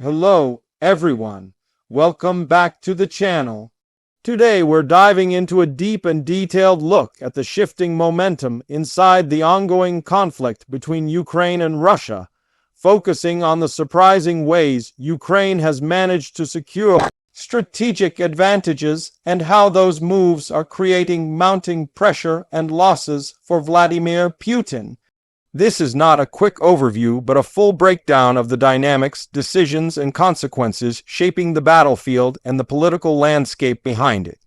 Hello, everyone. Welcome back to the channel. Today we're diving into a deep and detailed look at the shifting momentum inside the ongoing conflict between Ukraine and Russia, focusing on the surprising ways Ukraine has managed to secure strategic advantages and how those moves are creating mounting pressure and losses for Vladimir Putin. This is not a quick overview, but a full breakdown of the dynamics, decisions, and consequences shaping the battlefield and the political landscape behind it.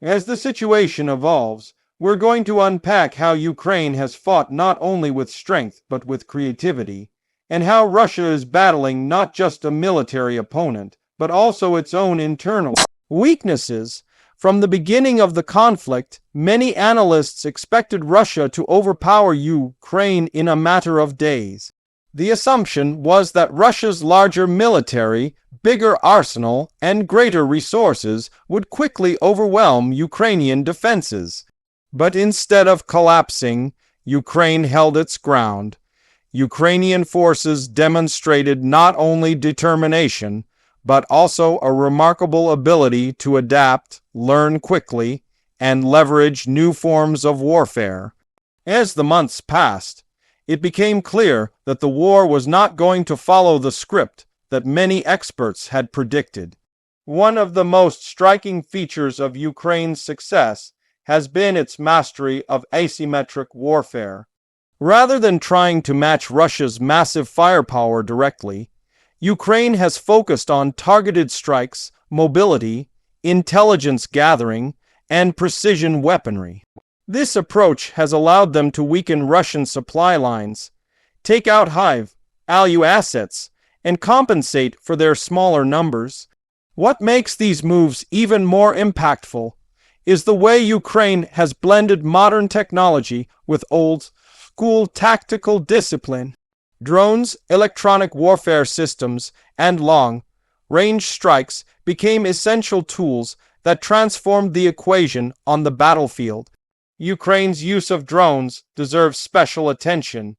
As the situation evolves, we're going to unpack how Ukraine has fought not only with strength but with creativity, and how Russia is battling not just a military opponent, but also its own internal weaknesses. From the beginning of the conflict, many analysts expected Russia to overpower Ukraine in a matter of days. The assumption was that Russia's larger military, bigger arsenal, and greater resources would quickly overwhelm Ukrainian defenses. But instead of collapsing, Ukraine held its ground. Ukrainian forces demonstrated not only determination, but also a remarkable ability to adapt, learn quickly, and leverage new forms of warfare. As the months passed, it became clear that the war was not going to follow the script that many experts had predicted. One of the most striking features of Ukraine's success has been its mastery of asymmetric warfare. Rather than trying to match Russia's massive firepower directly, Ukraine has focused on targeted strikes, mobility, intelligence gathering, and precision weaponry. This approach has allowed them to weaken Russian supply lines, take out high-value assets, and compensate for their smaller numbers. What makes these moves even more impactful is the way Ukraine has blended modern technology with old-school tactical discipline. Drones, electronic warfare systems, and long-range strikes became essential tools that transformed the equation on the battlefield. Ukraine's use of drones deserves special attention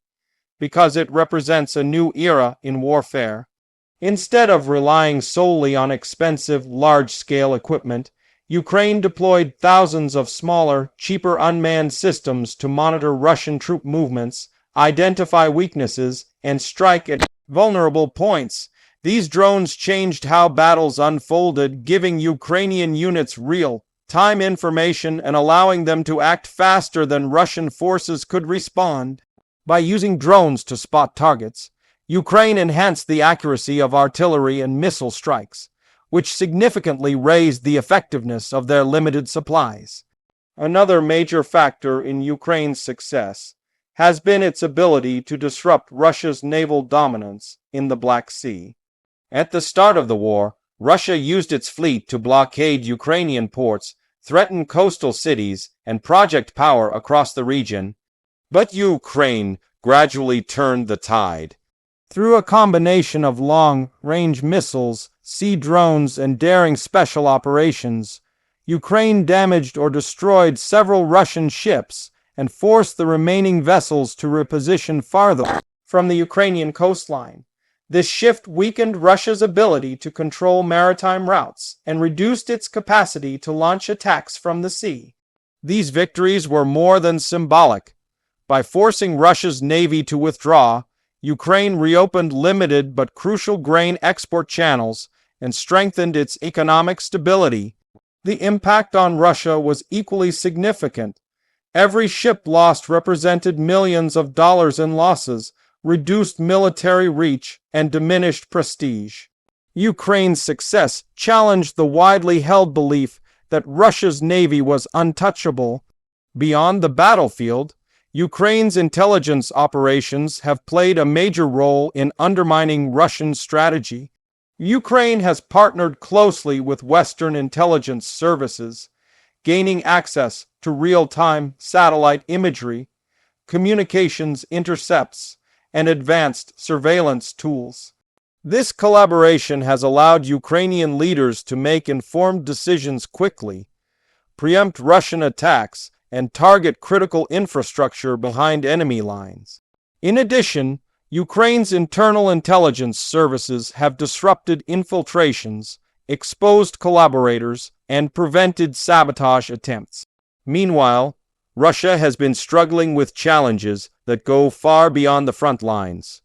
because it represents a new era in warfare. Instead of relying solely on expensive, large-scale equipment, Ukraine deployed thousands of smaller, cheaper unmanned systems to monitor Russian troop movements, identify weaknesses, and strike at vulnerable points. These drones changed how battles unfolded, giving Ukrainian units real-time information and allowing them to act faster than Russian forces could respond. By using drones to spot targets, Ukraine enhanced the accuracy of artillery and missile strikes, which significantly raised the effectiveness of their limited supplies. Another major factor in Ukraine's success has been its ability to disrupt Russia's naval dominance in the Black Sea. At the start of the war, Russia used its fleet to blockade Ukrainian ports, threaten coastal cities, and project power across the region. But Ukraine gradually turned the tide. Through a combination of long-range missiles, sea drones, and daring special operations, Ukraine damaged or destroyed several Russian ships and forced the remaining vessels to reposition farther from the Ukrainian coastline. This shift weakened Russia's ability to control maritime routes and reduced its capacity to launch attacks from the sea. These victories were more than symbolic. By forcing Russia's navy to withdraw, Ukraine reopened limited but crucial grain export channels and strengthened its economic stability. The impact on Russia was equally significant. Every ship lost represented millions of dollars in losses, reduced military reach, and diminished prestige. Ukraine's success challenged the widely held belief that Russia's navy was untouchable. Beyond the battlefield, Ukraine's intelligence operations have played a major role in undermining Russian strategy. Ukraine has partnered closely with Western intelligence services, gaining access to real-time satellite imagery, communications intercepts, and advanced surveillance tools. This collaboration has allowed Ukrainian leaders to make informed decisions quickly, preempt Russian attacks, and target critical infrastructure behind enemy lines. In addition, Ukraine's internal intelligence services have disrupted infiltrations, exposed collaborators, and prevented sabotage attempts. Meanwhile, Russia has been struggling with challenges that go far beyond the front lines.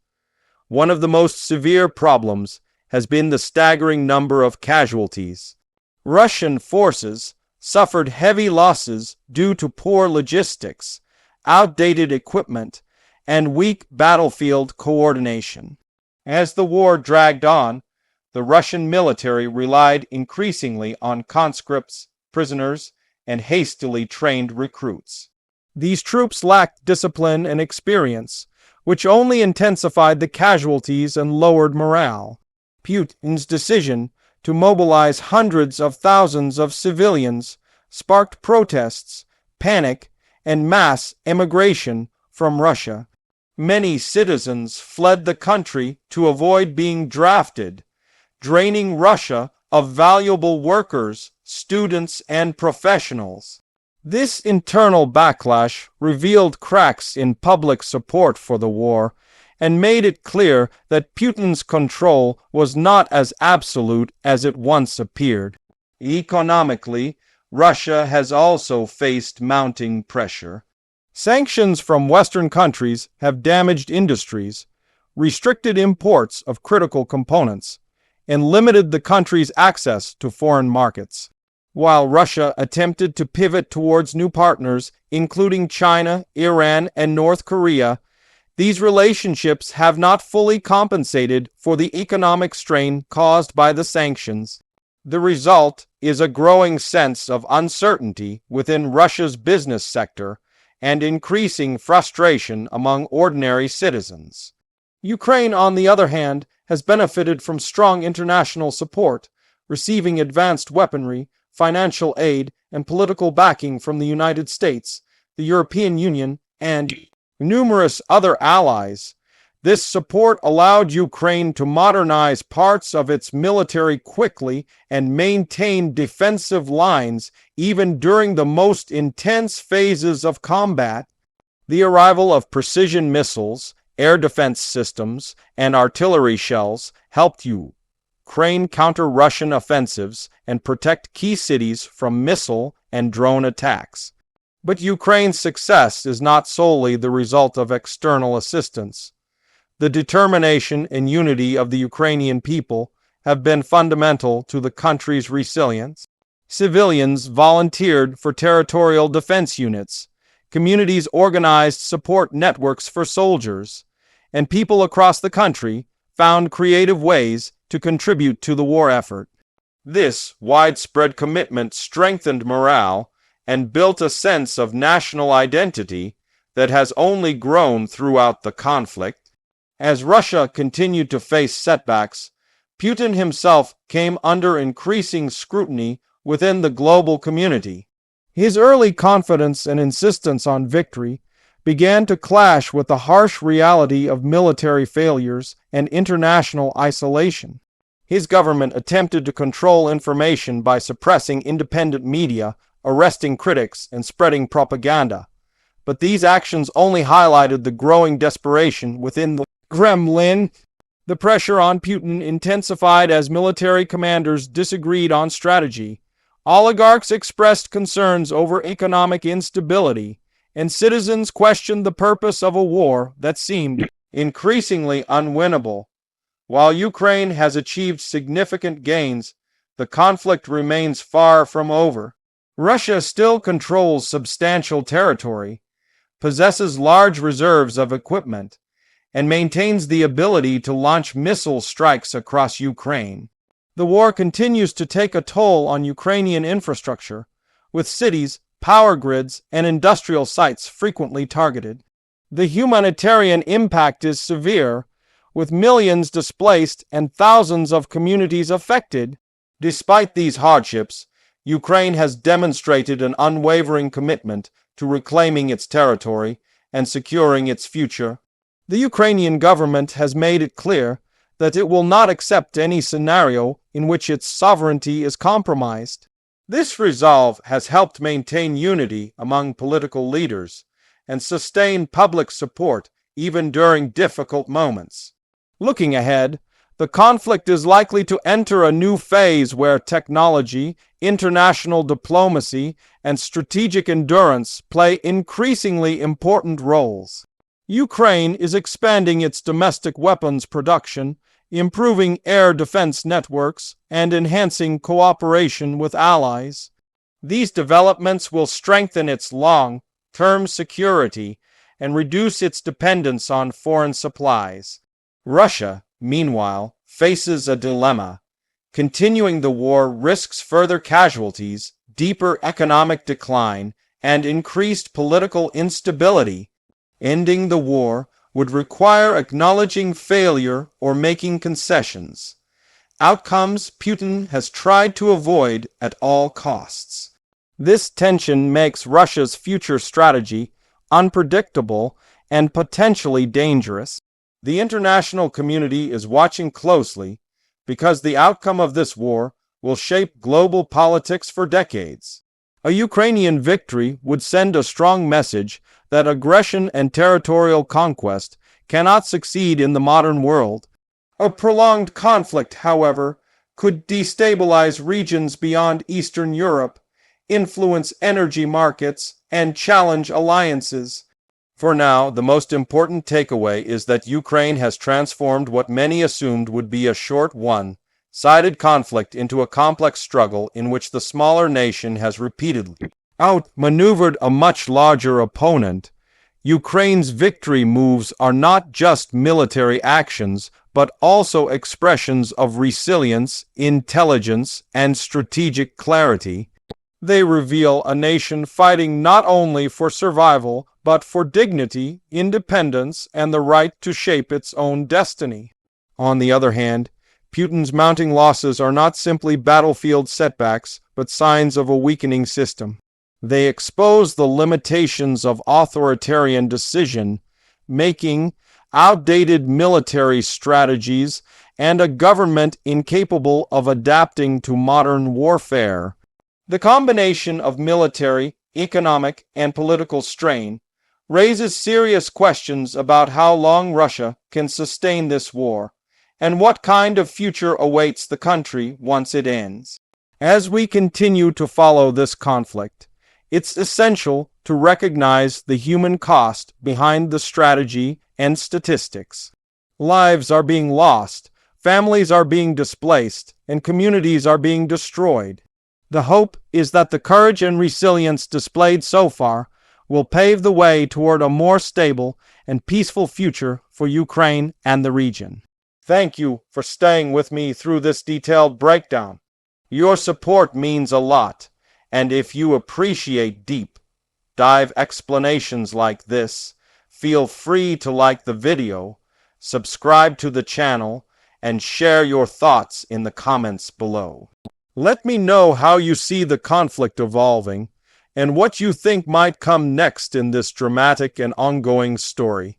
One of the most severe problems has been the staggering number of casualties. Russian forces suffered heavy losses due to poor logistics, outdated equipment, and weak battlefield coordination. As the war dragged on, the Russian military relied increasingly on conscripts, prisoners, and hastily trained recruits. These troops lacked discipline and experience, which only intensified the casualties and lowered morale. Putin's decision to mobilize hundreds of thousands of civilians sparked protests, panic, and mass emigration from Russia. Many citizens fled the country to avoid being drafted, draining Russia of valuable workers, students, and professionals. This internal backlash revealed cracks in public support for the war and made it clear that Putin's control was not as absolute as it once appeared. Economically, Russia has also faced mounting pressure. Sanctions from Western countries have damaged industries, restricted imports of critical components, and limited the country's access to foreign markets. While Russia attempted to pivot towards new partners, including China, Iran, and North Korea, these relationships have not fully compensated for the economic strain caused by the sanctions. The result is a growing sense of uncertainty within Russia's business sector and increasing frustration among ordinary citizens. Ukraine, on the other hand, has benefited from strong international support, receiving advanced weaponry, financial aid, and political backing from the United States, the European Union, and numerous other allies. This support allowed Ukraine to modernize parts of its military quickly and maintain defensive lines even during the most intense phases of combat. The arrival of precision missiles, air defense systems, and artillery shells helped Ukraine counter Russian offensives and protect key cities from missile and drone attacks. But Ukraine's success is not solely the result of external assistance. The determination and unity of the Ukrainian people have been fundamental to the country's resilience. Civilians volunteered for territorial defense units, communities organized support networks for soldiers, and people across the country found creative ways to contribute to the war effort. This widespread commitment strengthened morale and built a sense of national identity that has only grown throughout the conflict. As Russia continued to face setbacks, Putin himself came under increasing scrutiny within the global community. His early confidence and insistence on victory began to clash with the harsh reality of military failures and international isolation. His government attempted to control information by suppressing independent media, arresting critics, and spreading propaganda. But these actions only highlighted the growing desperation within the Kremlin. The pressure on Putin intensified as military commanders disagreed on strategy. Oligarchs expressed concerns over economic instability, and citizens questioned the purpose of a war that seemed increasingly unwinnable. While Ukraine has achieved significant gains, the conflict remains far from over. Russia still controls substantial territory, possesses large reserves of equipment, and maintains the ability to launch missile strikes across Ukraine. The war continues to take a toll on Ukrainian infrastructure, with cities, power grids, and industrial sites frequently targeted. The humanitarian impact is severe, with millions displaced and thousands of communities affected. Despite these hardships, Ukraine has demonstrated an unwavering commitment to reclaiming its territory and securing its future. The Ukrainian government has made it clear that it will not accept any scenario in which its sovereignty is compromised. This resolve has helped maintain unity among political leaders and sustain public support even during difficult moments. Looking ahead, the conflict is likely to enter a new phase where technology, international diplomacy, and strategic endurance play increasingly important roles. Ukraine is expanding its domestic weapons production, improving air defense networks, and enhancing cooperation with allies. These developments will strengthen its long-term security and reduce its dependence on foreign supplies. Russia, meanwhile, faces a dilemma. Continuing the war risks further casualties, deeper economic decline, and increased political instability. Ending the war would require acknowledging failure or making concessions. Outcomes Putin has tried to avoid at all costs. This tension makes Russia's future strategy unpredictable and potentially dangerous. The international community is watching closely because the outcome of this war will shape global politics for decades. A Ukrainian victory would send a strong message that aggression and territorial conquest cannot succeed in the modern world. A prolonged conflict, however, could destabilize regions beyond Eastern Europe, influence energy markets, and challenge alliances. For now, the most important takeaway is that Ukraine has transformed what many assumed would be a short one-sided conflict into a complex struggle in which the smaller nation has repeatedly outmaneuvered a much larger opponent. Ukraine's victory moves are not just military actions, but also expressions of resilience, intelligence, and strategic clarity. They reveal a nation fighting not only for survival, but for dignity, independence, and the right to shape its own destiny. On the other hand, Putin's mounting losses are not simply battlefield setbacks, but signs of a weakening system. They expose the limitations of authoritarian decision-making, outdated military strategies, and a government incapable of adapting to modern warfare. The combination of military, economic, and political strain raises serious questions about how long Russia can sustain this war, and what kind of future awaits the country once it ends. As we continue to follow this conflict, it's essential to recognize the human cost behind the strategy and statistics. Lives are being lost, families are being displaced, and communities are being destroyed. The hope is that the courage and resilience displayed so far will pave the way toward a more stable and peaceful future for Ukraine and the region. Thank you for staying with me through this detailed breakdown. Your support means a lot, and if you appreciate deep dive explanations like this, feel free to like the video, subscribe to the channel, and share your thoughts in the comments below. Let me know how you see the conflict evolving and what you think might come next in this dramatic and ongoing story.